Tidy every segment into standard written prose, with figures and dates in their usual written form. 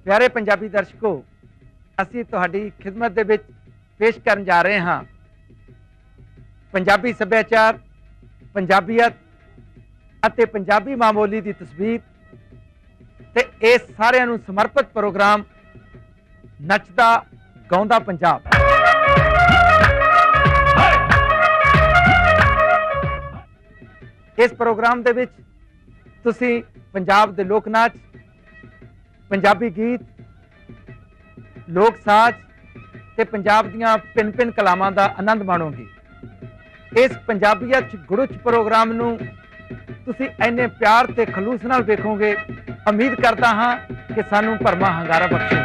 प्यारे पंजाबी दर्शकों, असीं तुहाडी खिदमत दे विच पेश करन जा रहे हाँ पंजाबी सभ्याचार, पंजाबीयत अते पंजाबी मामूली दी तस्वीर ते इस सारिਆਂ ਨੂੰ समर्पित प्रोग्राम नचदा गाउंदा पंजाब। इस प्रोग्राम दे विच तुसीं पंजाब दे लोक नाच, पंजाबी गीत, लोक साज ते पंजाब दीआं भिन्न कलावां दा आनंद माणोगे। इस पंजाबीयत गुरुच प्रोग्राम नूं तुसीं इन्ने प्यार ते खलूस नाल वेखोगे। उम्मीद करता हाँ कि सानूं भरमा हंगारा बख्शोगे।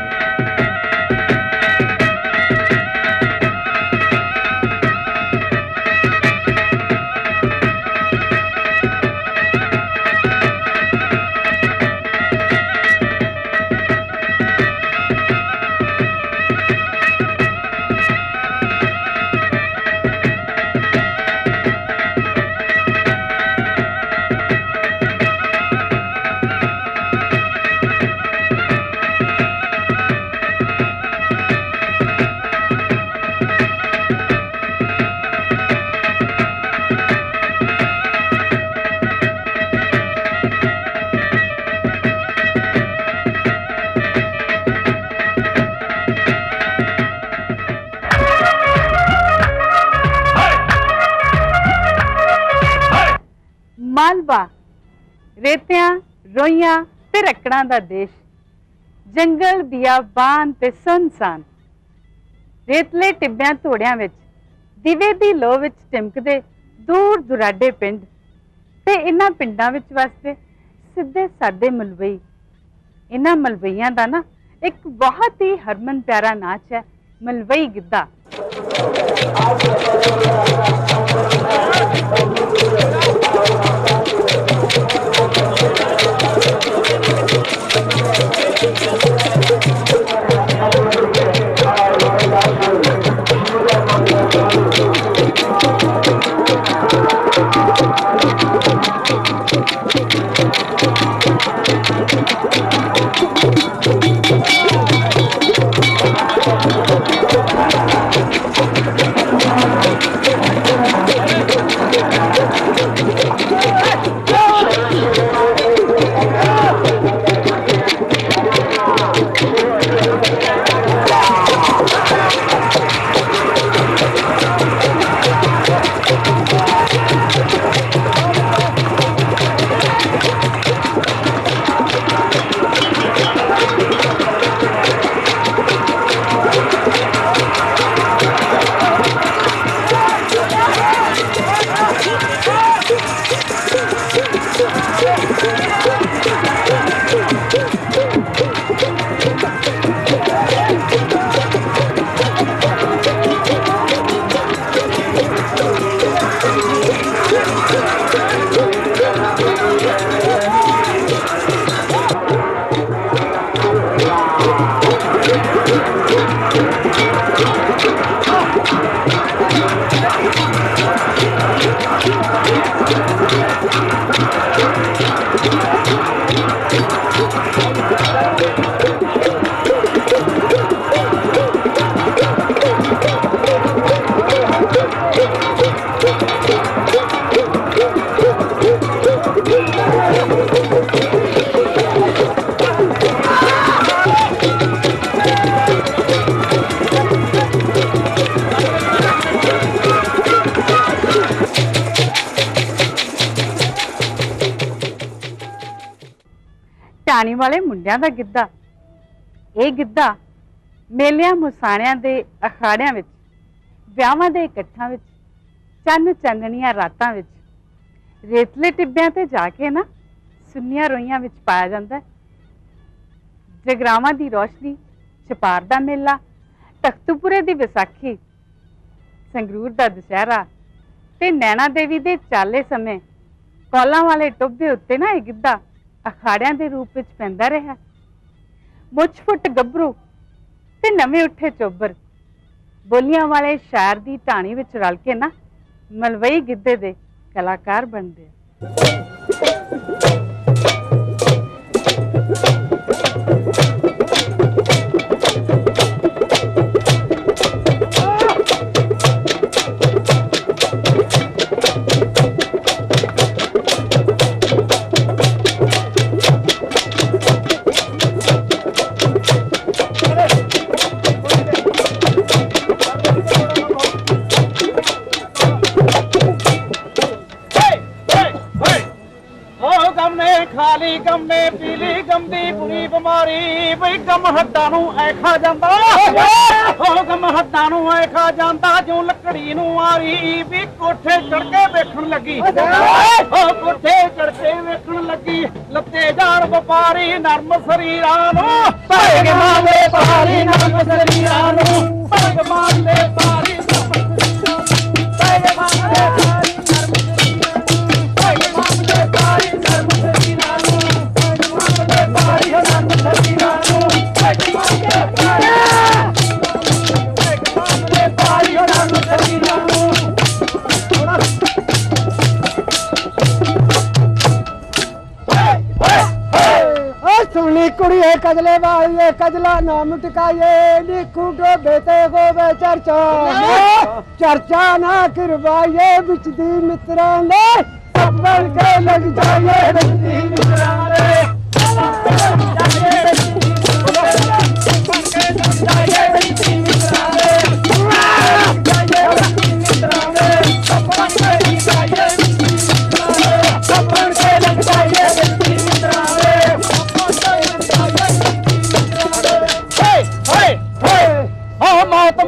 मालवा रेतियां रोइयां ते रकड़ां दा देश, जंगल बियाबान ते सुनसान, रेतले टिब्बियां धोड़ियां विच दिवे दी लो विच टिमकदे दूर दुराडे पिंड ते इन्हां पिंडां विच वसदे सिद्धे सादे मलवई। इन्हां मलवईयां दा ना एक बहुत ही हरमन प्यारा नाच है मलवई गिद्धा। टाणी वाले मुंडियां दा गिद्धा। ये गिद्धा मेलियां मुसाणियां दे अखाड़ियां विच, विआहां दे इकट्ठां विच, चन्न चानणियां रातां विच, रेतले टिब्बियां ते जाके ना सुन्नियां रोइयां विच पाया जांदा है। जगरावां दी रोशनी, छपार दा मेला, तख्तूपुरे दी विसाखी, संगरूर दा दशहरा ते नैना देवी दे चाले समय कौलां वाले टोभे उत्ते ना ये गिद्धा अखाड़ियां दे रूप विच पैंदा रहा। मुछ फुट गभरू ते नवे उठे चोबर बोलियां वाले शायर दी ढाणी विच रल के ना मलवई गिद्धे दे कलाकार बनदे। ਹੁੰਦੀ ਬੁਰੀ ਬਿਮਾਰੀ ਬਈ ਗਮ ਹੱਡਾਂ ਨੂੰ ਐ ਖਾ ਜਾਂਦਾ ਉਹ ਗਮ ਹੱਡਾਂ ਨੂੰ ਐ ਖਾ ਜਾਂਦਾ ਜਿਉਂ ਲੱਕੜੀ ਨੂੰ ਆਰੀ ਵੀ ਕੋਠੇ ਚੜ ਕੇ ਵੇਖਣ ਲੱਗੀ ਉਹ ਕੋਠੇ ਚੜ ਕੇ ਵੇਖਣ ਲੱਗੀ ਲੱਤੇ ਜਾਣ ਵਪਾਰੀ ਨਰਮ ਸਰੀਰਾਂ ਨੂੰ ਭੇਗ ਮਾਰਦੇ ਭਾਰੀ ਨਰਮ ਸਰੀਰਾਂ ਨੂੰ ਭੇਗ ਮਾਰਦੇ ਭਾਰੀ ਭੇਗ ਮਾਰਦੇ ਭਾਰੀ ਨਰਮ ਸਰੀਰਾਂ ਨੂੰ ਭੇਗ ਮਾਰਦੇ ਭਾਰੀ ਨਰਮ ਸਰੀਰਾਂ ਨੂੰ ਭੇਗ ਮਾਰਦੇ ਭਾਰੀ ਨਰਮ ਸਰੀਰਾਂ ਨੂੰ ਭੇਗ ਮਾਰਦੇ ਭਾਰੀ ਨਰਮ ਸਰੀਰਾਂ ਨੂੰ सुनी कुड़िए कजले वाली कजला नाम टिकाए लिखू डोबे ते गोबे चर्चा चर्चा ना करवाए बिच दी मित्रा ने सब बन के लग जाए बिच दी मित्रा ने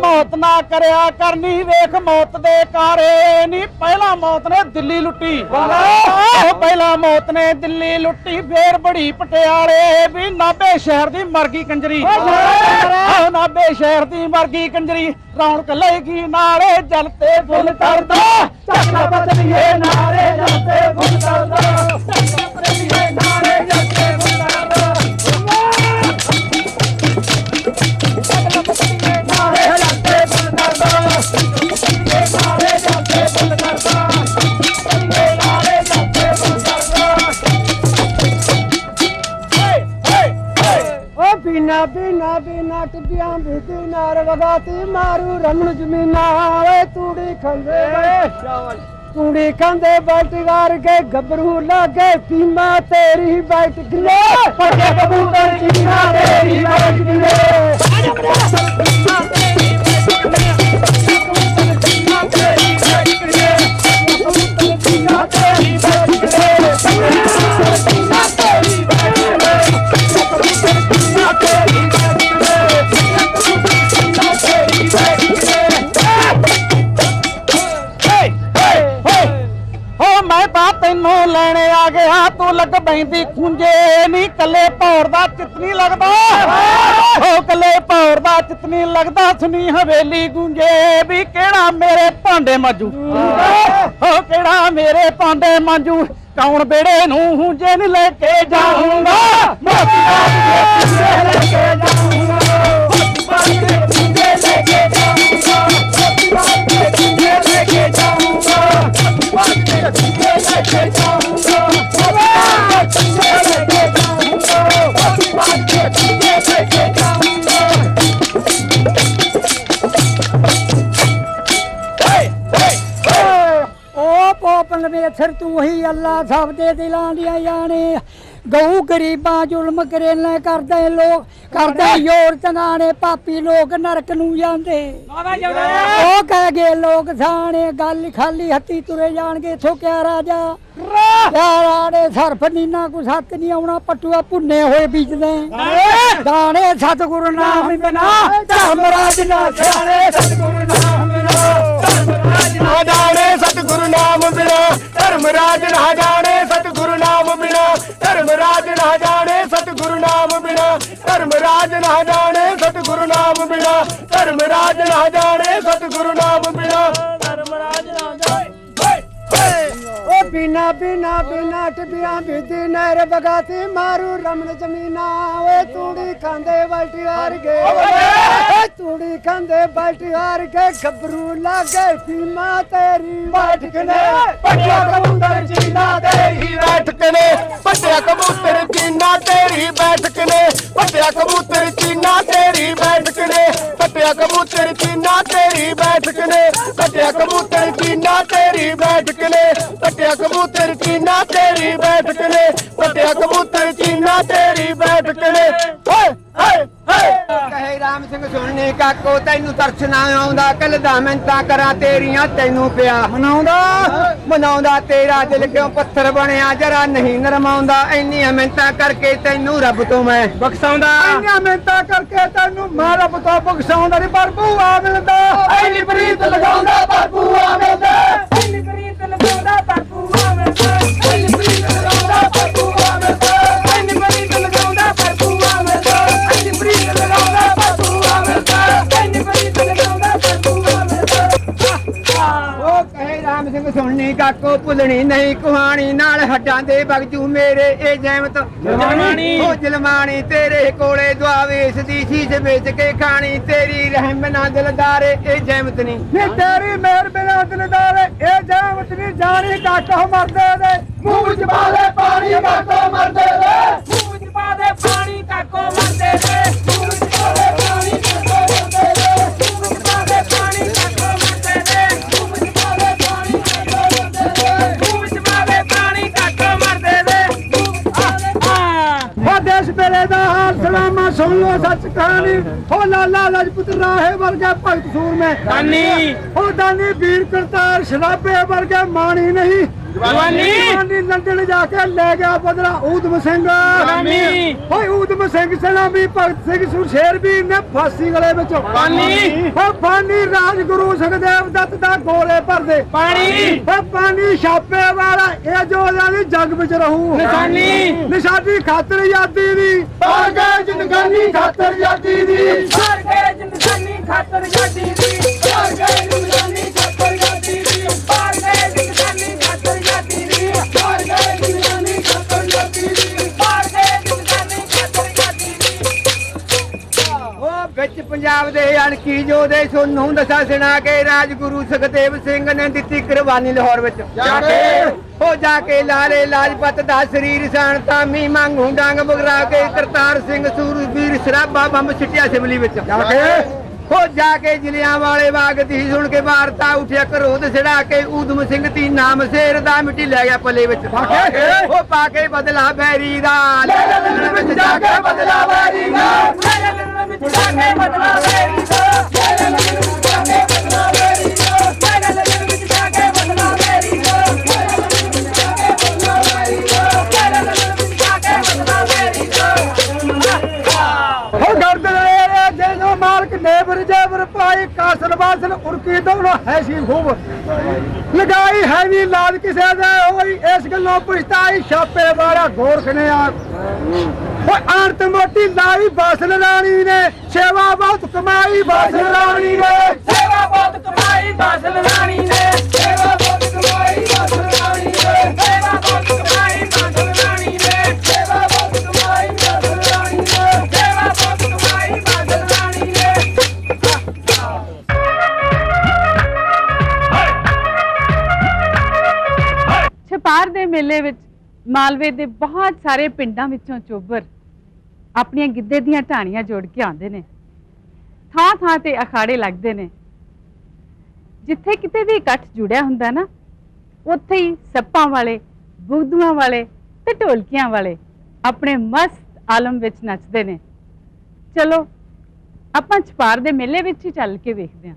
मौत ना करया करनी वेख मौत दे कारे नी पहला मौत ने दिल्ली लुट्टी पहला मौत ने दिल्ली लुट्टी फिर बड़ी पटियाले भी नाभे शहर दी मरगी कंजरी नाभे शहर दी मरगी कंजरी रौनक लेगी नारे जलते फुल करदा चक्का बदलिए नारे जलते फुल करदा चक्का बदलिए नारे जलते फुल करदा बिना बिना बिना टिबिया बीती नार वगाती मारू रमण जमीना तूड़ी खंदे बाल्टीगार के गबरू लागे पीमा तेरी बैठ गिले पटे कबूतर जीना तेरी बैठ गिले ਤੈਨੂੰ ਲੈਣੇ ਆ ਗਿਆ ਤੂੰ ਲੱਗ ਬੈਂਦੀ ਖੁੰਝੇ ਨੀ ਕੱਲੇ ਭੌਰ ਦਾ ਚਿੱਤ ਨਹੀਂ ਲੱਗਦਾ ਉਹ ਕੱਲੇ ਭੌਰ ਦਾ ਚਿੱਤ ਨਹੀਂ ਲੱਗਦਾ ਸੁਣੀ ਹਵੇਲੀ ਗੂੰਜੇ ਵੀ ਕਿਹੜਾ ਮੇਰੇ ਭਾਂਡੇ ਮਾਂਜੂ ਉਹ ਕਿਹੜਾ ਮੇਰੇ ਭਾਂਡੇ ਮਾਂਜੂ ਕੌਣ ਬੇੜੇ ਨੂੰ ਹੁੰਜੇ ਨੀ ਲੈ ਕੇ ਜਾਊਂਗਾ ਮੋਤੀ ਬਾਤ ਦੇ ਲੈ ਕੇ ਜਾਊਂਗਾ ਮੋਤੀ ਬਾਤ ਦੇ ਹੁੰਜੇ ਲੈ ਕੇ ਜਾਊਂਗਾ ਮੋਤੀ ਬਾਤ ਦੇ ਹੁੰਜੇ ਲੈ ਕੇ ਜਾਊਂਗਾ ਮੋਤੀ ਬਾਤ ਦੇ ਹੁੰਜੇ ਲੈ ਕੇ ਜਾਊਂਗਾ पोपंग में फिर तू ही अल्लाह सब दे दिलां दिया जाने गऊ गरीबा जुल्म करेले करदे लोग करदे योर चंगाने पापी लोग नरक नू जांदे ओ कह गए लोग साने गल खाली हत्ती तुरे जाणगे इथों क्या राजा यारा ने सरफ नीना को सत नहीं आउणा पटुआ भुन्ने होए बीजदे दाने सतगुरु नाम बिना धर्मराज ना जाने सतगुरु नाम बिना धर्मराज ना जाने सतगुरु नाम बिना धर्मराज ना जाने सतगुरु नाम बिना धर्मराज ना जाने सतगुरु नाम बिना धर्मराज ना जाने सतगुरु नाम बिना धर्मराज ना जाने सतगुरु नाम बिना धर्मराज ना जाने ओ बिना बिना बिना टिबिया बीती नहर बगाती मारू रमण जमीना ओए तूड़ी खांदे बाल्टी हार गए तूड़ी खांदे बाल्टी हार गए गबरू लागे सीमा तेरी बैठकने पटिया कबूतर चीना तेरी बैठकने पटिया कबूतर चीना तेरी बैठकने पटिया कबूतर चीना तेरी बैठकने पटिया कबूतर चीना तेरी बैठकने पटिया कबूतर चीना तेरी बैठकने पटिया कबूतर चीना तेरी बैठकने पटिया कबूतर चीना तेरी बैठकने कहे राम सिंह सुनने ਕਾਕੋ ਤੈਨੂੰ ਤਰਸ ਨਾ ਆਉਂਦਾ ਕੱਲ ਦਾ ਮਿੰਤਾਂ ਕਰਾਂ ਤੇਰੀਆਂ ਤੈਨੂੰ ਪਿਆ ਮਨਾਉਂਦਾ ਤੇਰਾ ਦਿਲ ਕਿਉਂ ਪੱਥਰ ਬਣਿਆ ਜਰਾ ਨਹੀਂ ਨਰਮਾਉਂਦਾ ਇੰਨੀਆਂ ਮਿੰਤਾਂ ਕਰਕੇ ਤੈਨੂੰ ਰੱਬ ਤੋਂ ਮੈਂ ਬਖਸ਼ਾਉਂਦਾ ਇੰਨੀਆਂ ਮਿੰਤਾਂ ਕਰਕੇ ਤੈਨੂੰ ਮੈਂ ਰੱਬ ਤੋਂ ਬਖਸ਼ਾਉਂਦਾ ਨੀ ਪਰ ਭੂਆ ਮਿਲਦਾ ਇੰਨੀ ਪ੍ਰੀਤ ਲਗਾਉਂਦਾ ਪਰ ਭੂਆ ਮਿਲਦਾ ਇੰਨੀ ਪ੍ਰੀਤ ਲਗਾਉਂਦਾ ਪਰ ਭੂਆ ਮਿਲਦਾ ਇੰਨੀ ਪ੍ਰੀਤ ਲਗਾਉਂਦਾ ਪਰ ਭੂਆ ਮਿਲਦਾ ਇੰਨੀ ਪ੍ਰੀਤ ਲਗਾਉਂਦਾ ਪਰ ਭੂਆ ਮਿਲਦਾ ਇੰਨੀ ਪ੍ਰੀਤ ਲਗਾਉਂਦਾ ਪਰ ਭੂਆ ਮਿਲਦਾ ਇੰਨੀ ਪ੍ਰੀਤ ਲਗਾਉਂਦਾ ਪਰ ਭੂਆ ਮਿਲਦਾ ਉਹ ਕਹੇ ਰਾਮ ਸਿੰਘ ਸੁਣਨੀ ਕਾਕੋ ਭੁੱਲਣੀ ਨਹੀਂ ਕਹਾਣੀ ਨਾਲ ਹੱਡਾਂ ਦੇ ਬਗਜੂ ਮੇਰੇ ਇਹ ਜੈਮਤ ਜਲਮਾਣੀ ਉਹ ਜਲਮਾਣੀ ਤੇਰੇ ਕੋਲੇ ਦੁਆਵੇਸ ਦੀ ਸ਼ੀਸ਼ ਵੇਚ ਕੇ ਖਾਣੀ ਤੇਰੀ ਰਹਿਮ ਨਾ ਦਿਲਦਾਰੇ ਇਹ ਜੈਮਤ ਨਹੀਂ ਨੀ ਤੇਰੀ ਮਿਹਰ ਬਿਨਾ ਦਿਲਦਾਰੇ ਇਹ ਜੈਮਤ ਨਹੀਂ ਜਾਣੀ ਕਾਕੋ ਮਰਦੇ ਦੇ ਮੂੰਹ ਚ ਪਾ ਦੇ ਪਾਣੀ ਕਾਕੋ ਮਰਦੇ ਦੇ ਮੂੰਹ ਚ ਪਾ ਦੇ ਪਾਣੀ ਕਾਕੋ ਮਰਦੇ ਦੇ ਮੂੰਹ ਚ ਪਾ ਦੇ ਪਾਣੀ ਕਾਕੋ ਮਰਦੇ ਦੇ ਮੂੰਹ ਚ ਪਾ ਦੇ ਪਾਣੀ ਕਾਕੋ ਮਰਦੇ ਦੇ ਮੂੰਹ ਚ ਪਾ ਦੇ ਪਾਣੀ ਕਾਕੋ ਮਰਦੇ ਦੇ ਮੂੰਹ ਚ ਪਾ ਦੇ ਪਾਣੀ ਕਾਕੋ ਮਰਦੇ ਦੇ ਉਹ ਦੇਸ਼ ਮੇਰੇ ਦਾ ਹਾਲ ਸਲਾਮਾ ਸੁਣ ਲੋ ਸੱਚ ਕਹਾਣੀ ਉਹ ਲਾਲਾ ਲਜਪਤ ਰਾਹੇ ਵਰਗੇ ਭਗਤ ਸੂਰਮੇ ਦਾਨੀ ਉਹ ਦਾਨੀ ਵੀਰ ਕਰਤਾਰ ਸ਼ਰਾਬੇ ਵਰਗੇ ਮਾਣੀ ਨਹੀਂ ਜਵਾਨੀ ਲੰਡਨ ਜਾ ਕੇ ਲੈ ਗਿਆ ਬਦਲਾ ਊਧਮ ਸਿੰਘ ਓਏ ਊਧਮ ਸਿੰਘ ਸਲਾਮੀ ਭਗਤ ਸਿੰਘ ਸੁਰਸ਼ੇਰ ਵੀਰ ਨੇ ਫਾਸੀ ਗਲੇ ਵਿੱਚ ਪਾਣੀ ਰਾਜਗੁਰੂ ਸੁਖਦੇਵ ਦੱਤ ਦਾ ਗੋਲੇ ਭਰਦੇ ਪਾਣੀ ਛਾਪੇ ਵਾਲਾ ਇਹ ਜੋ ਦੀ ਜੱਗ ਵਿੱਚ ਰਹੂ ਨਿਸ਼ਾਨੀ ਖਾਤਰ ਆਜ਼ਾਦੀ ਦੀ ਪਾਰ ਗਏ ਜ਼ਿੰਦਗਾਨੀ ਖਾਤਰ ਆਜ਼ਾਦੀ ਦੀ ਪਾਰ ਗਏ ਜ਼ਿੰਦਗਾਨੀ ਖਾਤਰ ਆਜ਼ਾਦੀ ਦੀ ਪਾਰ ਗਏ ਜ਼ਿੰਦਗਾਨੀ ਖਾਤਰ ਆਜ਼ਾਦੀ ਦੀ ਪਾਰ ਗਏ ਜ਼ਿੰਦਗਾਨੀ ਖਾਤਰ ਆਜ਼ਾਦੀ ਦੀ ਪਾਰ ਗਏ ਜ਼ਿੰਦਗਾਨੀ ਖਾਤਰ ਆਜ਼ਾਦੀ ਦੀ ਪਾਰ ਗਏ ਜ਼ਿੰਦਗਾਨੀ ਖਾਤਰ ਆਜ਼ਾਦੀ ਦੀ ਉਹ ਵਿੱਚ ਪੰਜਾਬ ਦੇ ਅਣਖੀ ਜੋਧੇ ਸੋਨੂੰ ਦਸਾ ਸੁਣਾ ਕੇ ਰਾਜਗੁਰੂ ਸੁਖਦੇਵ ਸਿੰਘ ਨੇ ਦਿੱਤੀ ਕੁਰਬਾਨੀ ਲਾਹੌਰ ਵਿੱਚ ਜਾ ਕੇ ਲਾਲੇ ਲਾਜਪਤ ਦਾ ਸਰੀਰ ਸਾਣਤਾ ਮੀ ਮੰਗੂ ਡਾਂਗ ਬਗਰਾ ਕੇ ਕਰਤਾਰ ਸਿੰਘ ਸੂਰਬੀਰ ਸਰਾਬਾ ਬੰਬ ਸਿੱਟਿਆ ਸਿਮਲੀ ਵਿੱਚ ਜਾ ਕੇ ਜ਼ਿਲਿਆਂ ਵਾਲੇ ਬਾਗ ਦੀ ਸੁਣ ਕੇ ਵਾਰਤਾ ਉਠਿਆ ਕਰੋਧ ਛੜਾ ਕੇ ਊਧਮ ਸਿੰਘ ਦੀ ਨਾਮ ਸ਼ੇਰ ਦਾ ਮਿੱਟੀ ਲੈ ਗਿਆ ਪੱਲੇ ਵਿੱਚ ਉਹ ਪਾ ਕੇ ਬਦਲਾ ਬੈਰੀ ਦਾ ਲੈ ਵਿੱਚ ਜਾ ਕੇ ਬਦਲਾ ਬੈਰੀ ਦਾ ਲੈ ਵਿੱਚ ਜਾ ਕੇ ਬਦਲਾ ਬੈਰੀ ਦਾ ਲੈ ਵਿੱਚ ਜਾ ਕੇ ਬਦਲਾ ਬੈਰੀ ਦਾ ਲੈ ਵਿੱਚ ਜਾ ਕੇ ਬਦਲਾ ਬੈਰੀ ਦਾ ਹੋ ਗਰਦਨ ਜੇ ਮਾਲਕ ਨੇਬਰ ਜੇਬਰ ਪਾਈ ਕਾਸਲ ਬਾਸਲ ਉਰਕੀ ਦੋਨੋਂ ਹੈ ਸੀ ਖੂਬ ਲਗਾਈ ਹੈ ਵੀ ਲਾਜ ਕਿਸੇ ਦੇ ਹੋਈ ਇਸ ਗੱਲੋਂ ਪੁਛਤਾਈ ਛਾਪੇ ਵਾਲਾ ਗੋਰਖ ਨੇ ਆ ਓਏ ਆਰਤ ਮੋਟੀ ਲਾਈ ਬਾਸਲ ਰਾਣੀ ਨੇ ਸੇਵਾ ਬਹੁਤ ਕਮਾਈ ਬਾਸਲ ਰਾਣੀ ਨੇ ਸੇਵਾ ਬਹੁਤ ਕਮਾਈ ਬਾਸਲ ਰਾਣੀ ਨੇ ਸੇਵਾ ਬਹੁਤ ਕਮਾਈ ਬਾਸਲ ਰਾਣੀ ਨੇ ਸੇਵਾ ਬਹੁਤ ਕਮਾਈ ਬਾਸਲ ਰਾਣੀ ਨੇ ਸੇਵਾ ਬਹੁਤ ਕਮਾਈ ਬਾਸਲ ਰਾਣੀ ਨੇ ਸੇਵਾ ਬਹੁਤ ਕਮਾਈ ਬਾਸਲ ਰਾਣੀ ਨੇ ਛਪਾਰ ਦੇ ਮੇਲੇ ਵਿੱਚ ਮਾਲਵੇ ਦੇ ਬਹੁਤ ਸਾਰੇ ਪਿੰਡਾਂ ਵਿੱਚੋਂ ਚੋਬਰ ਆਪਣੀਆਂ ਗਿੱਧੇ ਦੀਆਂ ਢਾਣੀਆਂ ਜੋੜ ਕੇ ਆਉਂਦੇ ਨੇ ਥਾਂ ਥਾਂ ਤੇ ਅਖਾੜੇ ਲੱਗਦੇ ਨੇ ਜਿੱਥੇ ਕਿਤੇ ਵੀ ਇਕੱਠ ਜੁੜਿਆ ਹੁੰਦਾ ਨਾ ਉੱਥੇ ਹੀ ਸੱਪਾਂ ਵਾਲੇ ਬੁਗਦੂਆਂ ਵਾਲੇ ਤੇ ਢੋਲਕੀਆਂ ਵਾਲੇ ਆਪਣੇ ਮਸਤ ਆਲਮ ਵਿੱਚ ਨੱਚਦੇ ਨੇ ਚਲੋ ਆਪਾਂ ਛਪਾਰ ਦੇ ਮੇਲੇ ਵਿੱਚ ਹੀ ਚੱਲ ਕੇ ਵੇਖਦੇ ਹਾਂ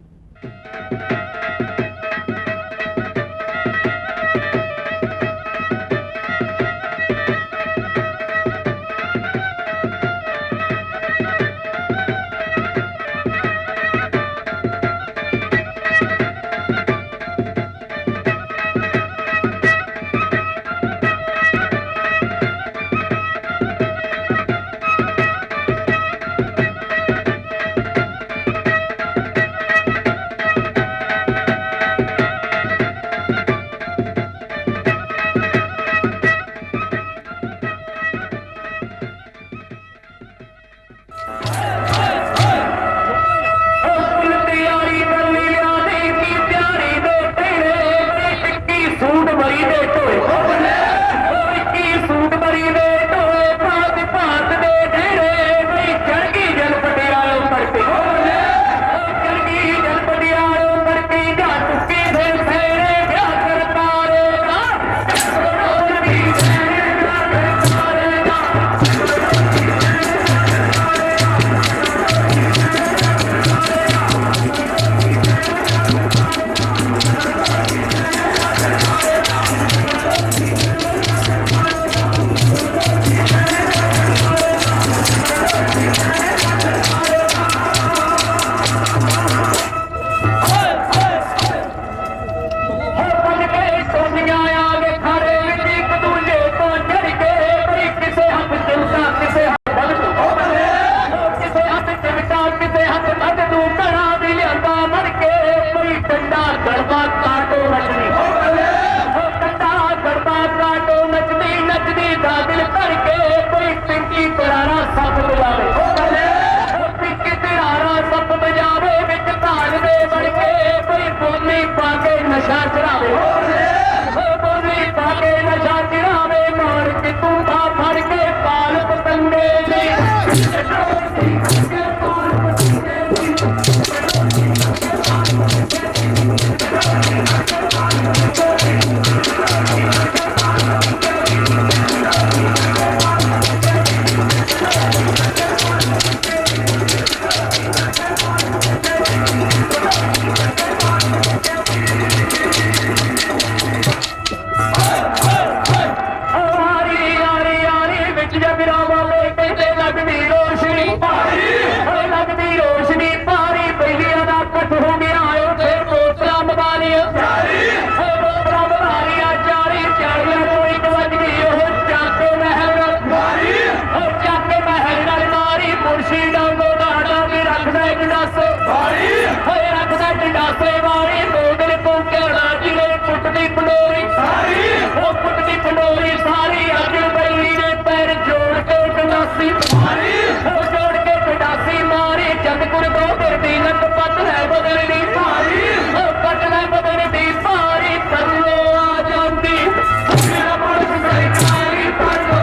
पासे वाली दो दिन तो कहना जिले पुटदी पंडोरी सारी वो पुटदी पंडोरी सारी अज बैली ने पैर जोड़ के गंडासी मारी वो जोड़ के गंडासी मारी जग गुर दो फिरदी नक पट है बदलनी सारी वो पट है बदलनी सारी कर लो आ जाती मेरा पुलिस सरकारी कर लो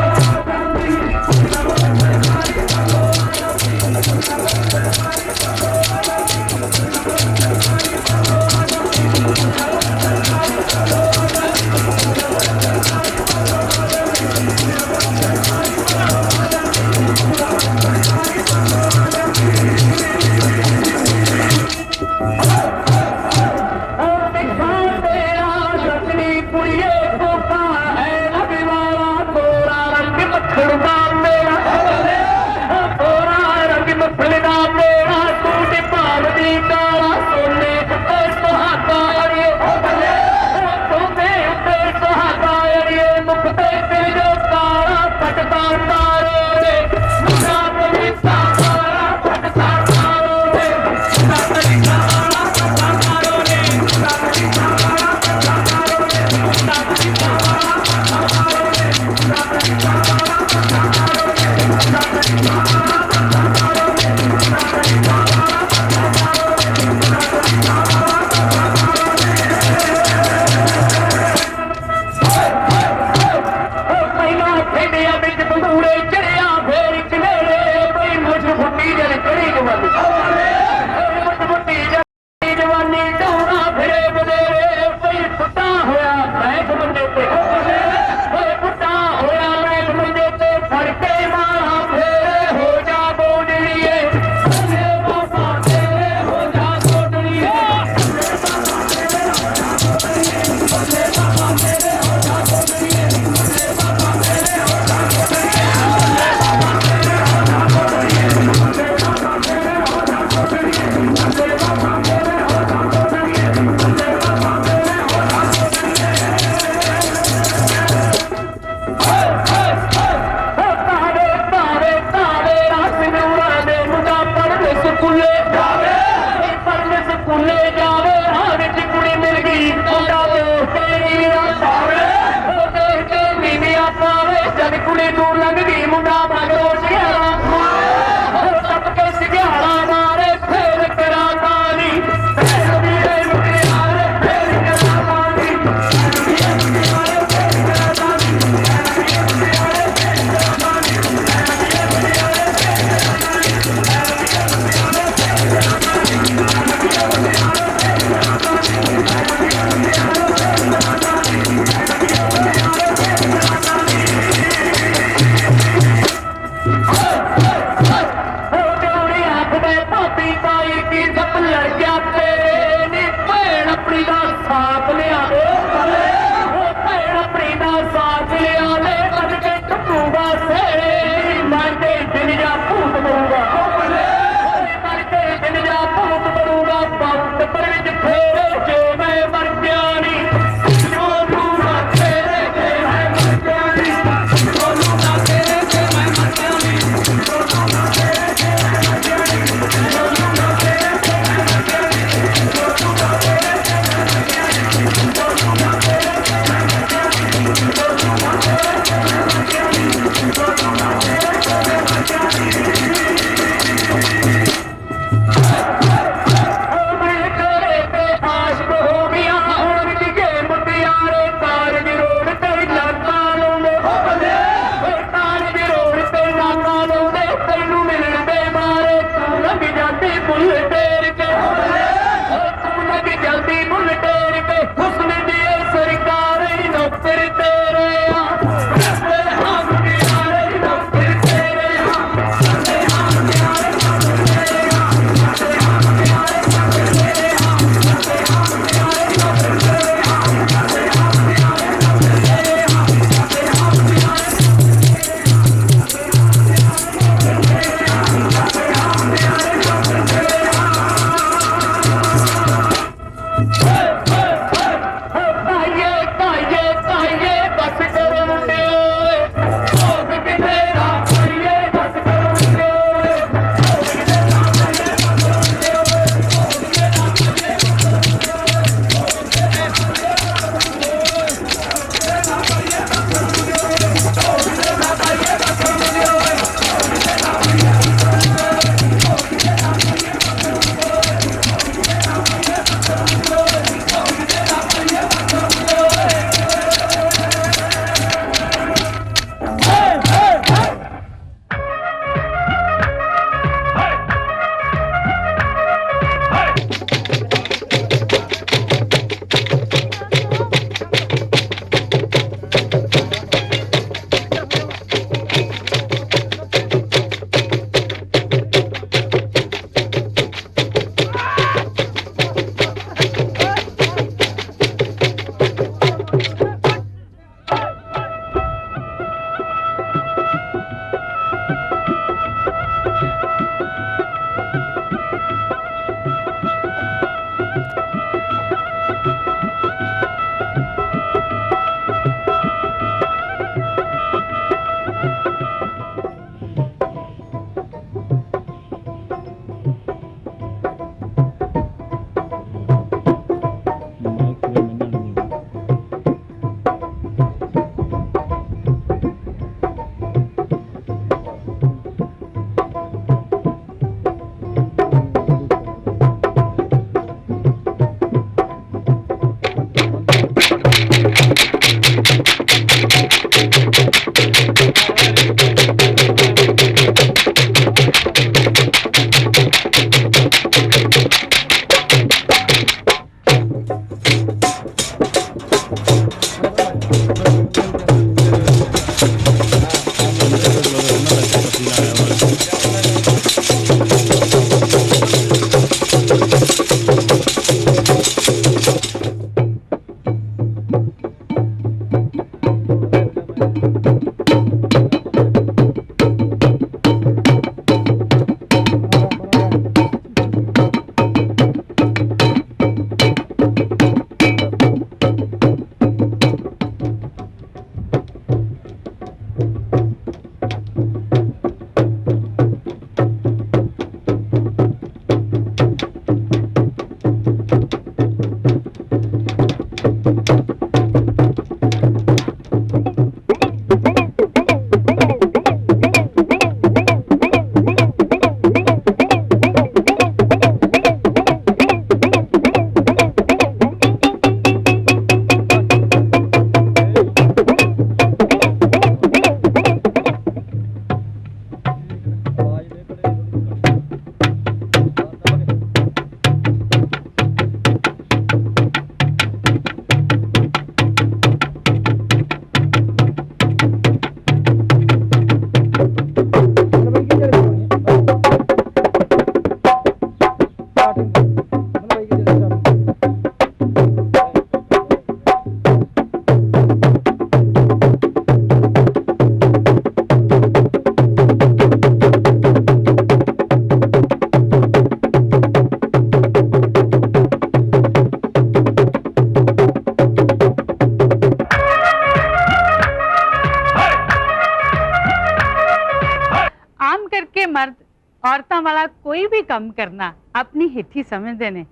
ਕੋਈ ਵੀ ਕੰਮ ਕਰਨਾ ਆਪਣੀ ਹਿੱਠੀ ਸਮਝਦੇ ਨੇ,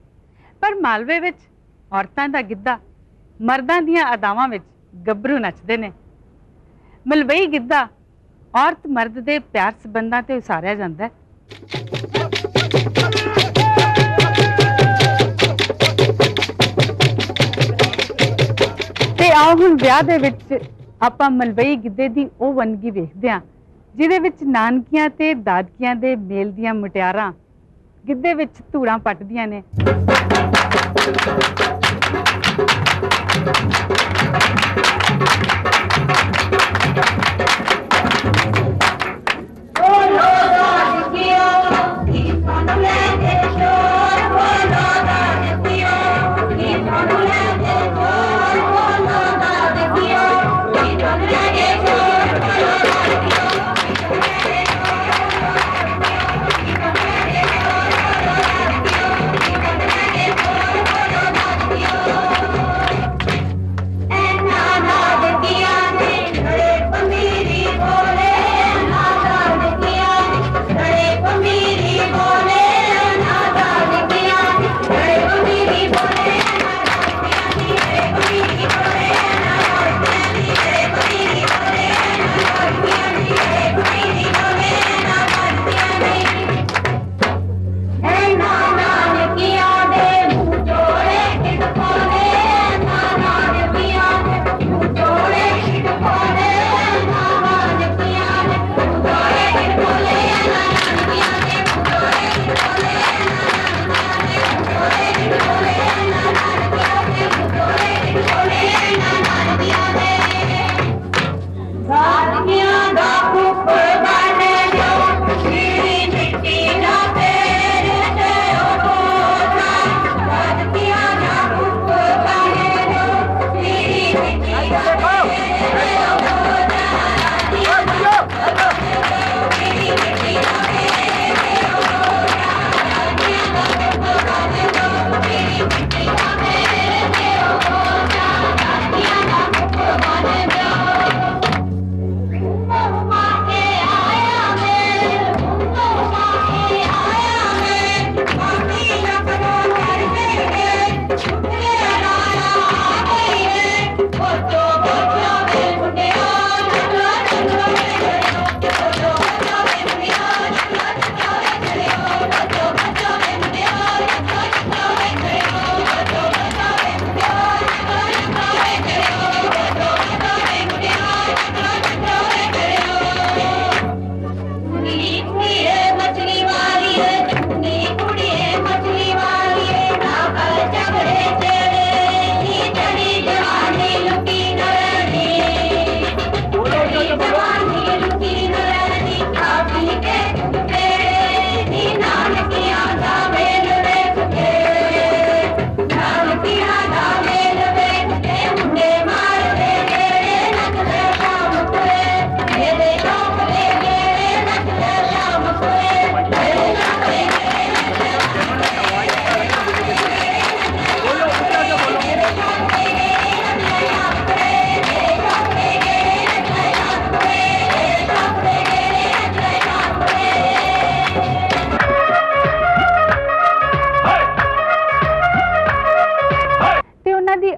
ਪਰ ਮਾਲਵੇ ਵਿੱਚ ਔਰਤਾਂ ਦਾ ਗਿੱਧਾ ਮਰਦਾਂ ਦੀਆਂ ਅਦਾਵਾਂ ਵਿੱਚ ਗੱਭਰੂ ਨੱਚਦੇ ਨੇ। ਮਲਵਈ ਗਿੱਧਾ ਔਰਤ ਮਰਦ ਦੇ ਪਿਆਰ ਸੰਬੰਧਾਂ ਤੇ ਉਸਾਰਿਆ ਜਾਂਦਾ ਹੈ। ਤੇ ਆਓ ਹੁਣ ਵਿਆਹ ਦੇ ਵਿੱਚ ਆਪਾਂ ਮਲਵਈ ਗਿੱਧੇ ਦੀ ਉਹ ਵੰਨਗੀ ਵੇਖਦੇ ਹਾਂ ਜਿਹਦੇ ਵਿੱਚ ਨਾਨਕੀਆਂ ਤੇ ਦਾਦਕੀਆਂ ਦੇ ਮੇਲ ਦੀਆਂ ਮੁਟਿਆਰਾਂ ਗਿੱਧੇ ਵਿੱਚ ਧੂੜਾਂ ਪੱਟਦੀਆਂ ਨੇ।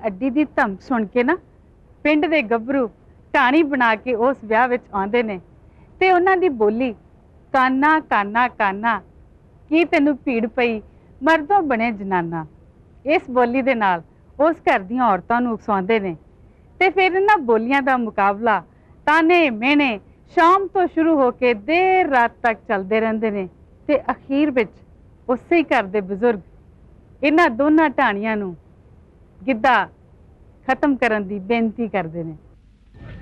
ਅੱਡੀ ਦੀ ਧਮਕ ਸੁਣ ਕੇ ਨਾ ਪਿੰਡ ਦੇ ਗੱਭਰੂ ਢਾਣੀ ਬਣਾ ਕੇ ਉਸ ਵਿਆਹ ਵਿੱਚ ਆਉਂਦੇ ਨੇ ਤੇ ਉਹਨਾਂ ਦੀ ਬੋਲੀ ਕਾਨਾ ਕਾਨਾ ਕਾਨਾ ਕੀ ਤੈਨੂੰ ਭੀੜ ਪਈ ਮਰਦੋਂ ਬਣੇ ਜਨਾਨਾ, ਇਸ ਬੋਲੀ ਦੇ ਨਾਲ ਉਸ ਘਰ ਦੀਆਂ ਔਰਤਾਂ ਨੂੰ ਉਕਸਾਉਂਦੇ ਨੇ ਤੇ ਫਿਰ ਇਹਨਾਂ ਬੋਲੀਆਂ ਦਾ ਮੁਕਾਬਲਾ ਤਾਨੇ ਮਿਹਣੇ ਸ਼ਾਮ ਤੋਂ ਸ਼ੁਰੂ ਹੋ ਕੇ ਦੇਰ ਰਾਤ ਤੱਕ ਚੱਲਦੇ ਰਹਿੰਦੇ ਨੇ ਤੇ ਅਖੀਰ ਵਿੱਚ ਉਸੇ ਹੀ ਘਰ ਦੇ ਬਜ਼ੁਰਗ ਇਹਨਾਂ ਦੋਨਾਂ ਢਾਣੀਆਂ ਨੂੰ ਗਿੱਧਾ ਖਤਮ ਕਰਨ ਦੀ ਬੇਨਤੀ ਕਰਦੇ ਨੇ।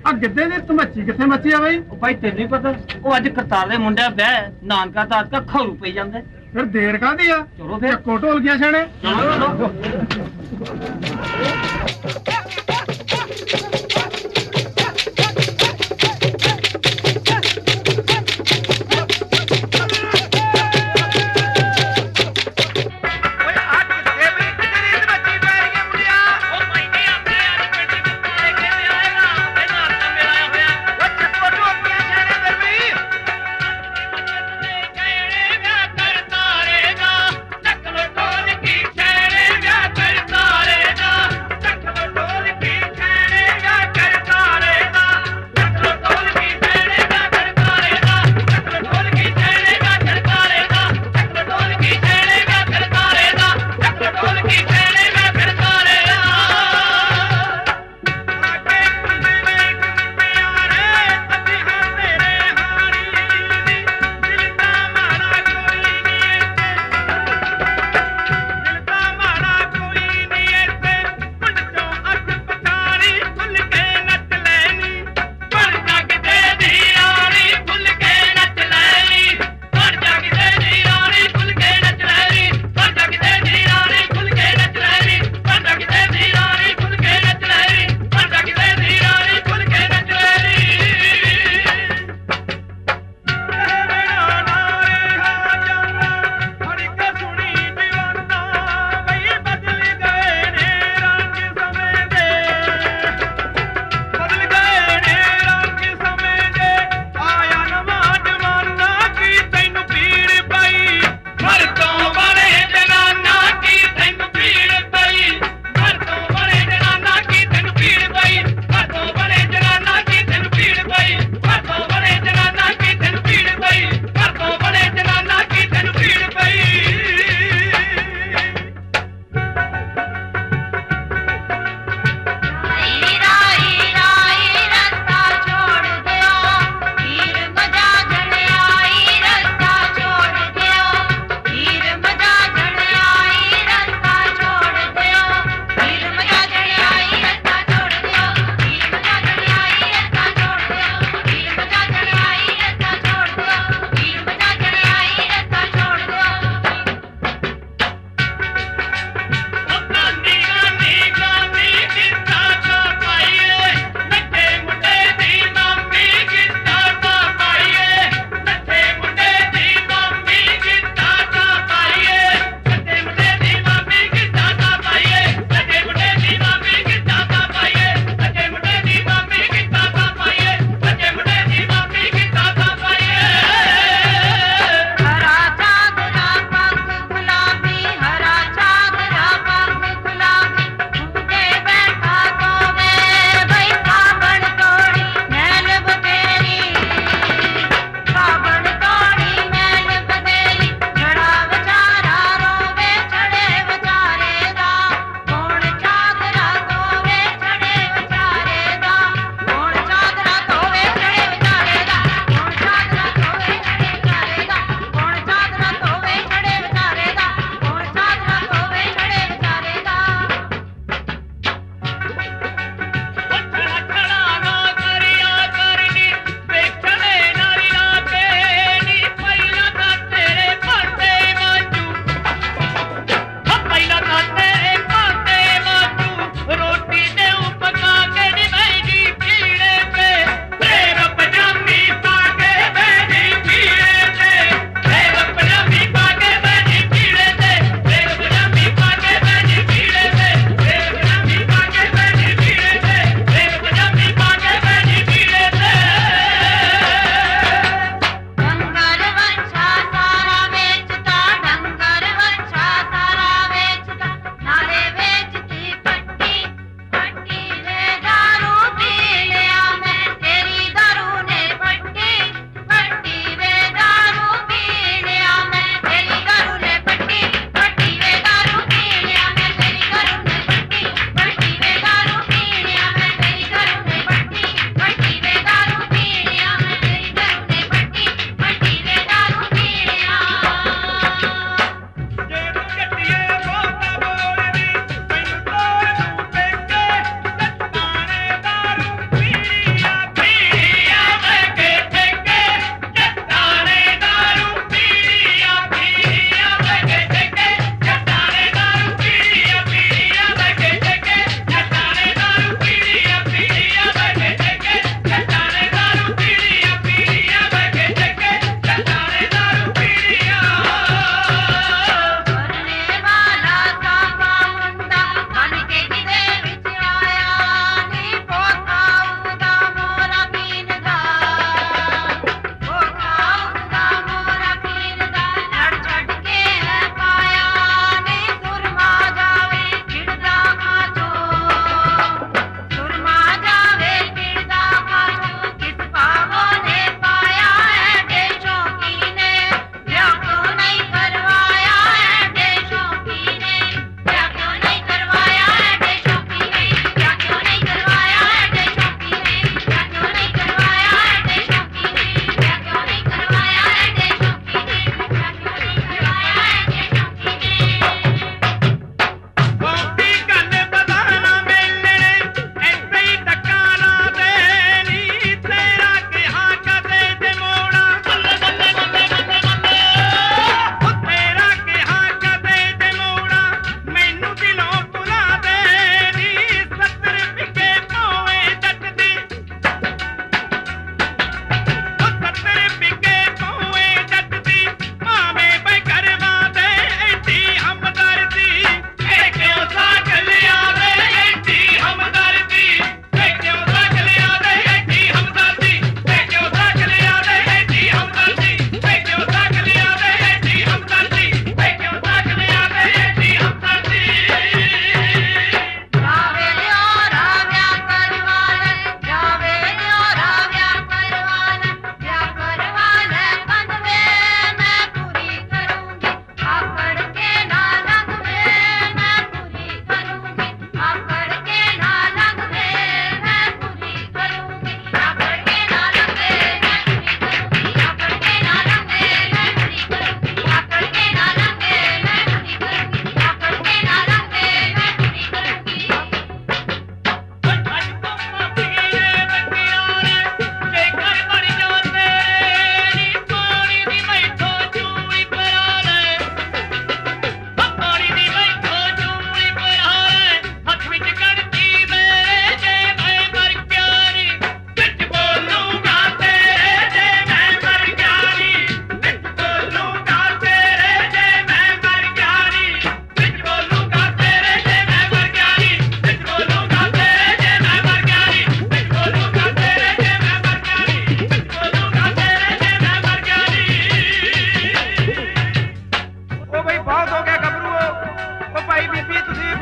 ਆ ਗਿੱਧੇ ਦੀ ਧਮੱਚੀ ਕਿੱਥੇ ਮੱਚੀ ਆ ਬਈ? ਉਹ ਭਾਈ ਤੈਨੂੰ ਹੀ ਪਤਾ, ਉਹ ਅੱਜ ਕਰਤਾਰ ਦੇ ਮੁੰਡਿਆਂ ਵਿਆਹ ਨਾਨਕਾ ਦਾਦਕਾ ਖੌਰੂ ਪਈ ਜਾਂਦੇ। ਫਿਰ ਦੇਰ ਕਾਹਦੀ ਆ? ਚਲੋ ਫਿਰ ਚੱਕੋ ਢੋਲਗੀਆਂ ਛਾਣੇ। ਚਲੋ ਕਰਤਾ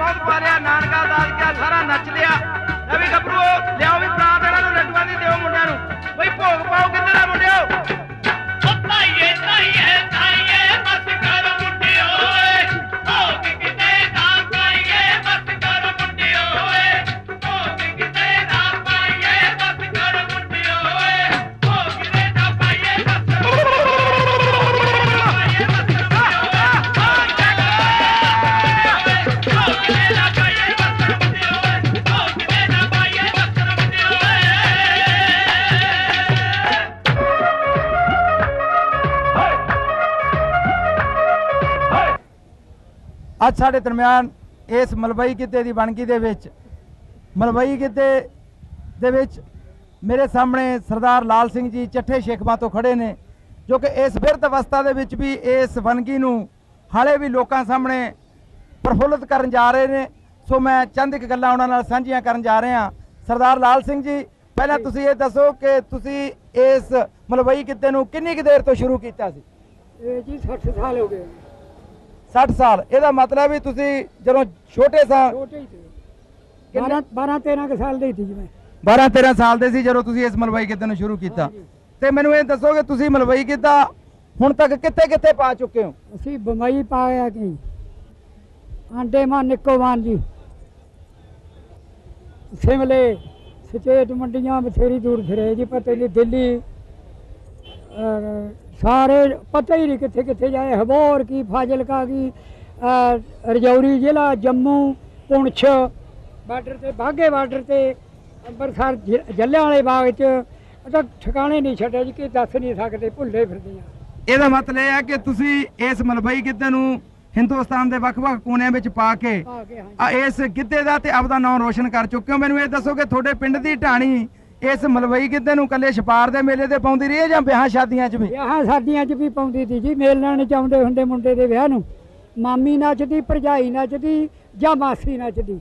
ਬਹੁਤ ਪਾ ਲਿਆ, ਨਾਨਕਾ ਦਾਦਕਿਆ ਸਾਰਾ ਨੱਚ ਲਿਆ। ਲੈ ਵੀ ਗੱਭਰੂ ਲਿਆਓ ਵੀ ਪ੍ਰਾਂਤ ਇਹਨਾਂ ਨੂੰ ਲੱਡੂਆਂ ਦੀ ਦਿਓ ਮੁੰਡਿਆਂ ਨੂੰ। ਬਈ ਭੋਗ ਪਾਓ ਕਿੱਧਰ ਆ ਮੁੰਡਿਓ? ਤਾਈਏ ਤਾਈਏ ਤਾਈਏ ਬਸ ਕਰ ਮੁੰਡਿਓ ਓਏ, ਭੋਗ ਕਿਤੇ ਨਾ ਪਾਈਏ ਬਸ ਕਰ ਮੁੰਡਿਓ ਓਏ, ਭੋਗ ਕਿਤੇ ਨਾ ਪਾਈਏ ਬਸ ਕਰ ਮੁੰਡਿਓ ਓਏ, ਭੋਗ ਕਿਤੇ ਨਾ ਪਾਈਏ ਬਸ ਕਰ ਮੁੰਡਿਓ ਅੱਜ ਸਾਡੇ ਦਰਮਿਆਨ ਇਸ ਮਲਵਈ ਗਿੱਧੇ ਦੀ ਵੰਨਗੀ ਦੇ ਵਿੱਚ ਮਲਵਈ ਗਿੱਧੇ ਦੇ ਵਿੱਚ ਮੇਰੇ ਸਾਹਮਣੇ ਸਰਦਾਰ ਲਾਲ ਸਿੰਘ ਜੀ ਚੱਠੇ ਸ਼ੇਖਵਾਂ ਤੋਂ ਖੜੇ ਨੇ, ਜੋ ਕਿ ਇਸ ਬਿਰਧ ਅਵਸਥਾ ਦੇ ਵਿੱਚ ਵੀ ਇਸ ਵੰਨਗੀ ਨੂੰ ਹਾਲੇ ਵੀ ਲੋਕਾਂ ਸਾਹਮਣੇ ਪ੍ਰਫੁੱਲਤ ਕਰਨ ਜਾ ਰਹੇ ਨੇ। ਸੋ ਮੈਂ ਚੰਦ ਇੱਕ ਗੱਲਾਂ ਉਹਨਾਂ ਨਾਲ ਸਾਂਝੀਆਂ ਕਰਨ ਜਾ ਰਹੇ ਹਾਂ। ਸਰਦਾਰ ਲਾਲ ਸਿੰਘ ਜੀ, ਪਹਿਲਾਂ ਤੁਸੀਂ ਇਹ ਦੱਸੋ ਕਿ ਤੁਸੀਂ ਇਸ ਮਲਵਈ ਗਿੱਧੇ ਨੂੰ ਕਿੰਨੀ ਕੁ ਦੇਰ ਤੋਂ ਸ਼ੁਰੂ ਕੀਤਾ ਸੀ? ਇਹ ਜੀ 60 ਸਾਲ ਹੋ ਗਏ। 60 ਸਾਲ। ਇਹਦਾ ਮਤਲਬ ਵੀ ਤੁਸੀਂ ਜਦੋਂ ਛੋਟੇ ਸਾਂ, ਛੋਟੇ ਹੀ ਤੇ 12-13 ਸਾਲ ਦੇ ਸੀ ਜੀ ਮੈਂ। 12-13 ਸਾਲ ਦੇ ਸੀ ਜਦੋਂ ਤੁਸੀਂ ਇਸ ਮਲਵਈ ਗਿੱਧੇ ਨੂੰ ਸ਼ੁਰੂ ਕੀਤਾ। ਤੇ ਮੈਨੂੰ ਇਹ ਦੱਸੋ ਕਿ ਤੁਸੀਂ ਮਲਵਈ ਗਿੱਧਾ ਹੁਣ ਤੱਕ ਕਿੱਥੇ ਕਿੱਥੇ ਪਾ ਚੁੱਕੇ ਹੋ? ਅਸੀਂ ਬੰਬਈ ਪਾਇਆ ਕਿ ਆਂਡੇਮਾਨ ਨਿਕੋਬਾਰ ਜੀ, ਸਿਮਲੇ, ਸਟੇਟ ਮੰਡੀਆਂ ਬਥੇਰੀ ਦੂਰ ਫਿਰੇ ਜੀ, ਪਤਾ ਨਹੀਂ ਦਿੱਲੀ, ਸਾਰੇ ਪਤਾ ਹੀ ਨਹੀਂ ਕਿੱਥੇ ਕਿੱਥੇ ਜਾਏ। ਹਬੋਰ ਕੀ, ਫਾਜ਼ਿਲਕਾ ਕੀ, ਰਜੌਰੀ ਜ਼ਿਲ੍ਹਾ, ਜੰਮੂ, ਪੁੰਛ ਬਾਰਡਰ ਤੇ, ਬਾਘੇ ਬਾਰਡਰ ਤੇ, ਅੰਮ੍ਰਿਤਸਰ, ਜਲਿਆਂਵਾਲੇ ਬਾਗ 'ਚ ਤਾਂ ਠਿਕਾਣੇ ਨਹੀਂ ਛੱਡੇ ਜੀ ਕਿ ਦੱਸ ਨਹੀਂ ਸਕਦੇ, ਭੁੱਲੇ ਫਿਰਦੇ ਆ। ਇਹਦਾ ਮਤਲਬ ਇਹ ਹੈ ਕਿ ਤੁਸੀਂ ਇਸ ਮਲਵਈ ਗਿੱਧੇ ਨੂੰ ਹਿੰਦੁਸਤਾਨ ਦੇ ਵੱਖ-ਵੱਖ ਕੋਨਿਆਂ ਵਿੱਚ ਪਾ ਕੇ ਇਸ ਗਿੱਧੇ ਦਾ ਤੇ ਆਪਦਾ ਨਾਮ ਰੋਸ਼ਨ ਕਰ ਚੁੱਕੇ ਹੋ। ਮੈਨੂੰ ਇਹ ਦੱਸੋ ਕਿ ਤੁਹਾਡੇ ਪਿੰਡ ਦੀ ਢਾਣੀ ਇਸ ਮਲਵਈ ਗਿੱਧੇ ਨੂੰ ਕੱਲੇ ਛਪਾਰ ਦੇ ਮੇਲੇ ਤੇ ਪਾਉਂਦੀ ਰਹੀ ਹੈ ਜਾਂ ਵਿਆਹਾਂ ਸ਼ਾਦੀਆਂ 'ਚ ਵੀ? ਵਿਆਹਾਂ ਸ਼ਾਦੀਆਂ 'ਚ ਵੀ ਪਾਉਂਦੀ ਸੀ ਜੀ। ਮੇਲਣ ਚਾਹੁੰਦੇ ਹੁੰਦੇ ਮੁੰਡੇ ਦੇ ਵਿਆਹ ਨੂੰ, ਮਾਮੀ ਨੱਚਦੀ, ਭਰਜਾਈ ਨੱਚਦੀ ਜਾਂ ਮਾਸੀ ਨੱਚਦੀ।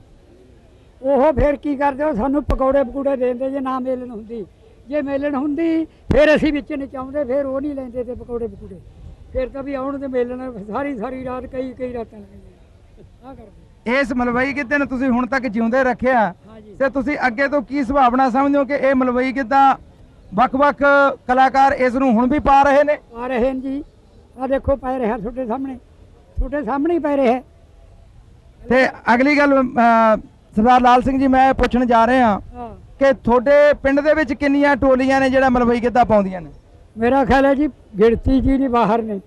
ਉਹ ਫਿਰ ਕੀ ਕਰਦੇ, ਉਹ ਸਾਨੂੰ ਪਕੌੜੇ ਪਕੂੜੇ ਦੇ ਦਿੰਦੇ ਜੇ ਨਾ ਮੇਲਣ ਹੁੰਦੀ। ਜੇ ਮੇਲਣ ਹੁੰਦੀ ਫਿਰ ਅਸੀਂ ਵਿੱਚ ਨਚਾਉਂਦੇ, ਫਿਰ ਉਹ ਨਹੀਂ ਲੈਂਦੇ ਤੇ ਪਕੌੜੇ ਪਕੂੜੇ। ਫਿਰ ਤਾਂ ਵੀ ਆਉਣ ਤੇ ਮੇਲਣ ਸਾਰੀ ਰਾਤ, ਕਈ ਰਾਤਾਂ ਲੱਗੀਆਂ ਆ ਕਰਦੇ। ਇਸ ਮਲਵਈ ਗਿੱਧੇ ਨੂੰ ਤੁਸੀਂ ਹੁਣ ਤੱਕ ਜਿਉਂਦੇ ਰੱਖਿਆ ਤੇ ਤੁਸੀਂ ਅੱਗੇ ਤੋਂ ਕੀ ਸੁਭਾਵਨਾ ਸਮਝਦੇ ਹੋ ਕਿ ਇਹ ਮਲਵਈ ਗਿੱਧਾ ਵੱਖ-ਵੱਖ ਕਲਾਕਾਰ ਇਸ ਨੂੰ ਹੁਣ ਵੀ ਪਾ ਰਹੇ ਨੇ? ਆ ਰਹੇ ਨੇ ਜੀ, ਆ ਦੇਖੋ ਪੈ ਰਿਹਾ ਤੁਹਾਡੇ ਸਾਹਮਣੇ ਹੀ ਪੈ ਰਿਹਾ। ਤੇ ਅਗਲੀ ਗੱਲ ਸਰਦਾਰ ਲਾਲ ਸਿੰਘ ਜੀ, ਮੈਂ ਪੁੱਛਣ ਜਾ ਰਿਹਾ ਕਿ ਤੁਹਾਡੇ ਪਿੰਡ ਦੇ ਵਿੱਚ ਕਿੰਨੀਆਂ ਟੋਲੀਆਂ ਨੇ ਜਿਹੜਾ ਮਲਵਈ ਗਿੱਧਾ ਪਾਉਂਦੀਆਂ ਨੇ? ਮੇਰਾ ਖਿਆਲ ਹੈ ਜੀ ਗਿਣਤੀ ਜੀ ਨਹੀਂ ਬਾਹਰ ਨੇ,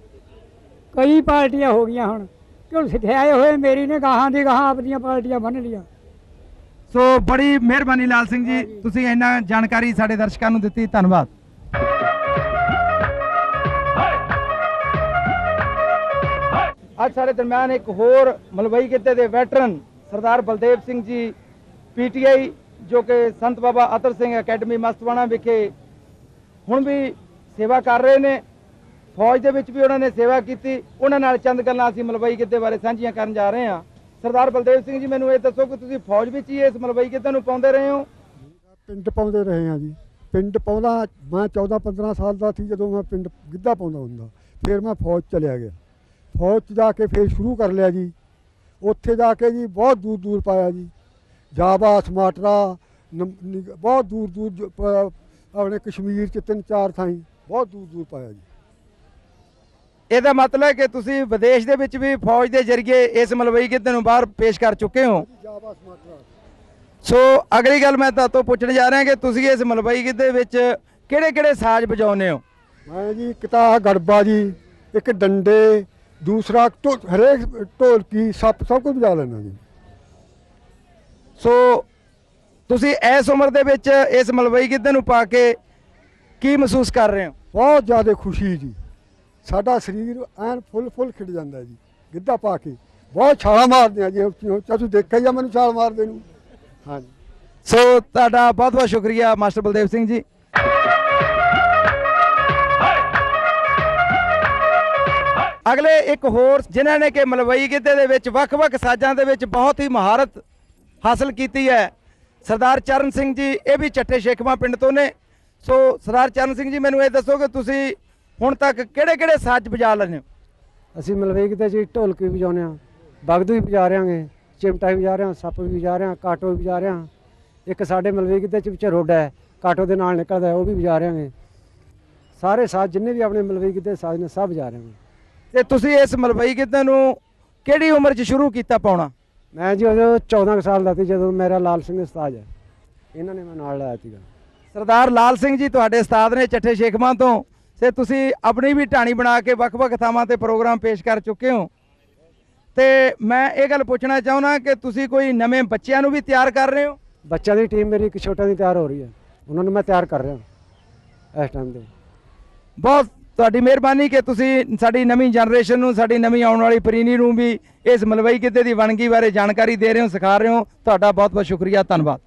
ਕਈ ਪਾਰਟੀਆਂ ਹੋ ਗਈਆਂ ਹੁਣ, ਕਿਉਂ ਸਿਖਾਏ ਹੋਏ ਮੇਰੀ ਨੇ ਗਾਹਾਂ ਦੀ ਗਾਹਾਂ ਆਪਣੀਆਂ ਪਾਰਟੀਆਂ ਬੰਨ ਲੀਆਂ। ਸੋ ਬੜੀ ਮਿਹਰਬਾਨੀ ਲਾਲ ਸਿੰਘ ਜੀ, ਤੁਸੀਂ ਇੰਨਾ ਜਾਣਕਾਰੀ ਸਾਡੇ ਦਰਸ਼ਕਾਂ ਨੂੰ ਦਿੱਤੀ, ਧੰਨਵਾਦ। ਅੱਜ ਸਾਡੇ ਦਰਮਿਆਨ ਇੱਕ ਹੋਰ ਮਲਵਈ ਗਿੱਧੇ ਦੇ ਵੈਟਰਨ ਸਰਦਾਰ ਬਲਦੇਵ ਸਿੰਘ ਜੀ ਪੀਟੀਆਈ, ਜੋ ਕਿ ਸੰਤ ਬਾਬਾ ਅਤਰ ਸਿੰਘ ਅਕੈਡਮੀ ਮਸਤਵਾਣਾ ਵਿਖੇ ਹੁਣ ਵੀ ਸੇਵਾ ਕਰ ਰਹੇ ਨੇ। ਫੌਜ ਦੇ ਵਿੱਚ ਵੀ ਉਹਨਾਂ ਨੇ ਸੇਵਾ ਕੀਤੀ। ਉਹਨਾਂ ਨਾਲ ਚੰਦ ਗੱਲਾਂ ਅਸੀਂ ਮਲਵਈ ਗਿੱਧੇ ਬਾਰੇ ਸਾਂਝੀਆਂ ਕਰਨ ਜਾ ਰਹੇ ਹਾਂ। ਸਰਦਾਰ ਬਲਦੇਵ ਸਿੰਘ ਜੀ, ਮੈਨੂੰ ਇਹ ਦੱਸੋ ਕਿ ਤੁਸੀਂ ਫੌਜ ਵਿੱਚ ਹੀ ਇਸ ਮਲਵਈ ਗਿੱਧੇ ਨੂੰ ਪਾਉਂਦੇ ਰਹੇ ਹੋ? ਪਿੰਡ ਪਾਉਂਦੇ ਰਹੇ ਹਾਂ ਜੀ। ਪਿੰਡ ਪਾਉਂਦਾ ਮੈਂ 14-15 ਸਾਲ ਦਾ ਸੀ ਜਦੋਂ ਮੈਂ ਪਿੰਡ ਗਿੱਧਾ ਪਾਉਂਦਾ ਹੁੰਦਾ। ਫਿਰ ਮੈਂ ਫੌਜ ਚਲਿਆ ਗਿਆ। ਫੌਜ 'ਚ ਜਾ ਕੇ ਫਿਰ ਸ਼ੁਰੂ ਕਰ ਲਿਆ ਜੀ। ਉੱਥੇ ਜਾ ਕੇ ਜੀ ਬਹੁਤ ਦੂਰ ਦੂਰ ਪਾਇਆ ਜੀ, ਜਾਵਾ, ਸਮਾਟਰਾ, ਬਹੁਤ ਦੂਰ ਦੂਰ ਆਪਣੇ ਕਸ਼ਮੀਰ 'ਚ 3-4 ਥਾਈਂ ਬਹੁਤ ਦੂਰ ਦੂਰ ਪਾਇਆ ਜੀ। ਇਹਦਾ ਮਤਲਬ ਹੈ ਕਿ ਤੁਸੀਂ ਵਿਦੇਸ਼ ਦੇ ਵਿੱਚ ਵੀ ਫੌਜ ਦੇ ਜ਼ਰੀਏ ਇਸ ਮਲਵਈ ਗਿੱਧੇ ਨੂੰ ਬਾਹਰ ਪੇਸ਼ ਕਰ ਚੁੱਕੇ ਹੋ। ਜਾਵਾ, ਸਮਾਟਰਾ। ਸੋ ਅਗਲੀ ਗੱਲ ਮੈਂ ਤੁਹਾਡੇ ਤੋਂ ਪੁੱਛਣ ਜਾ ਰਿਹਾ ਕਿ ਤੁਸੀਂ ਇਸ ਮਲਵਈ ਗਿੱਧੇ ਵਿੱਚ ਕਿਹੜੇ-ਕਿਹੜੇ ਸਾਜ਼ ਵਜਾਉਂਦੇ ਹੋ? ਮੈਂ ਜੀ ਇੱਕ ਤਾਂ ਗੜਬਾ ਜੀ, ਇੱਕ ਡੰਡੇ, ਦੂਸਰਾ ਹਰੇਕ ਢੋਲਕੀ, ਸੱਪ, ਸਭ ਕੁਝ ਵਜਾ ਲੈਣਾ ਜੀ। ਸੋ ਤੁਸੀਂ ਇਸ ਉਮਰ ਦੇ ਵਿੱਚ ਇਸ ਮਲਵਈ ਗਿੱਧੇ ਨੂੰ ਪਾ ਕੇ ਕੀ ਮਹਿਸੂਸ ਕਰ ਰਹੇ ਹੋ? ਬਹੁਤ ਜ਼ਿਆਦਾ ਖੁਸ਼ੀ ਜੀ। ਸਾਡਾ ਸਰੀਰ ਐਨ ਫੁੱਲ ਖਿੜ ਜਾਂਦਾ ਜੀ ਗਿੱਧਾ ਪਾ ਕੇ। ਬਹੁਤ ਛਾਲਾਂ ਮਾਰਦੇ ਆ ਜੀ, ਤੁਸੀਂ ਦੇਖਿਆ ਹੀ ਆ ਮੈਨੂੰ ਛਾਲ ਮਾਰਦੇ ਨੂੰ। ਹਾਂਜੀ, ਸੋ ਤੁਹਾਡਾ ਬਹੁਤ ਬਹੁਤ ਸ਼ੁਕਰੀਆ ਮਾਸਟਰ ਬਲਦੇਵ ਸਿੰਘ ਜੀ। ਅਗਲੇ ਇੱਕ ਹੋਰ ਜਿਨ੍ਹਾਂ ਨੇ ਕਿ ਮਲਵਈ ਗਿੱਧੇ ਦੇ ਵਿੱਚ ਵੱਖ-ਵੱਖ ਸਾਜ਼ਾਂ ਦੇ ਵਿੱਚ ਬਹੁਤ ਹੀ ਮਹਾਰਤ ਹਾਸਲ ਕੀਤੀ ਹੈ, ਸਰਦਾਰ ਚਰਨ ਸਿੰਘ ਜੀ। ਇਹ ਵੀ ਚੱਠੇ ਸ਼ੇਖਵਾਂ ਪਿੰਡ ਤੋਂ ਨੇ। ਸੋ ਸਰਦਾਰ ਚਰਨ ਸਿੰਘ ਜੀ, ਮੈਨੂੰ ਇਹ ਦੱਸੋ ਕਿ ਤੁਸੀਂ ਹੁਣ ਤੱਕ ਕਿਹੜੇ-ਕਿਹੜੇ ਸਾਜ਼ ਵਜਾ ਲੈਂਦੇ ਹੋ? ਅਸੀਂ ਮਲਵਈ ਗਿੱਧੇ 'ਚ ਢੋਲਕੀ ਵਜਾਉਂਦੇ ਹਾਂ, ਬਗਦੂ ਵੀ ਵਜਾ ਰਹੇ ਹਾਂਗੇ, चिमटा भी वजा रहा, सੱਪ भी वजा रहा, काटो भी वजा रहा। एक साढ़े मलबे गिद्धे च रोडा है, काटो के नाल निकलता है, वह भी वजा रहे हैं। सारे साज जिन्ने भी अपने मलबे गिद्धे साज ने सब वजा रहे हैं। ਤੇ ਤੁਸੀਂ ਇਸ ਮਲਵਈ ਗਿੱਧੇ ਨੂੰ ਕਿਹੜੀ ਉਮਰ 'ਚ ਸ਼ੁਰੂ ਕੀਤਾ ਪਾਉਣਾ? मैं जी उदों 14 साल का ਸੀ ਜਦੋਂ ਮੇਰਾ ਲਾਲ ਸਿੰਘ ਉਸਤਾਦ ਹੈ, ਇਹਨਾਂ ਨੇ ਮੈਂ ਨਾਲ ਲਾਇਆ ਸੀਗਾ। ਸਰਦਾਰ ਲਾਲ ਸਿੰਘ ਜੀ ਤੁਹਾਡੇ ਉਸਤਾਦ ਨੇ ਚੱਠੇ ਸ਼ੇਖਵਾਂ ਤੋਂ, ਤੇ ਤੁਸੀਂ ਆਪਣੀ ਵੀ ਢਾਣੀ ਬਣਾ ਕੇ ਵੱਖ-ਵੱਖ ਥਾਵਾਂ ਤੇ ਪ੍ਰੋਗਰਾਮ ਪੇਸ਼ ਕਰ ਚੁੱਕੇ ਹੋ। ਤੇ ਮੈਂ ਇਹ ਗੱਲ ਪੁੱਛਣਾ ਚਾਹੁੰਦਾ ਕਿ ਤੁਸੀਂ ਕੋਈ ਨਵੇਂ ਬੱਚਿਆਂ ਨੂੰ ਵੀ ਤਿਆਰ ਕਰ ਰਹੇ ਹੋ? ਬੱਚਿਆਂ ਦੀ ਟੀਮ ਮੇਰੀ ਇੱਕ ਛੋਟਾ ਦੀ ਤਿਆਰ ਹੋ ਰਹੀ ਹੈ, ਉਹਨਾਂ ਨੂੰ ਮੈਂ ਤਿਆਰ ਕਰ ਰਿਹਾ ਇਸ ਟਾਈਮ 'ਤੇ। ਬਹੁਤ ਤੁਹਾਡੀ ਮਿਹਰਬਾਨੀ ਕਿ ਤੁਸੀਂ ਸਾਡੀ ਨਵੀਂ ਜਨਰੇਸ਼ਨ ਨੂੰ, ਸਾਡੀ ਨਵੀਂ ਆਉਣ ਵਾਲੀ ਪੀੜ੍ਹੀ ਨੂੰ ਵੀ ਇਸ ਮਲਵਈ ਗਿੱਧੇ ਦੀ ਵੰਨਗੀ ਬਾਰੇ ਜਾਣਕਾਰੀ ਦੇ ਰਹੇ ਹੋ, ਸਿਖਾ ਰਹੇ ਹੋ। ਤੁਹਾਡਾ ਬਹੁਤ ਬਹੁਤ ਸ਼ੁਕਰੀਆ, ਧੰਨਵਾਦ।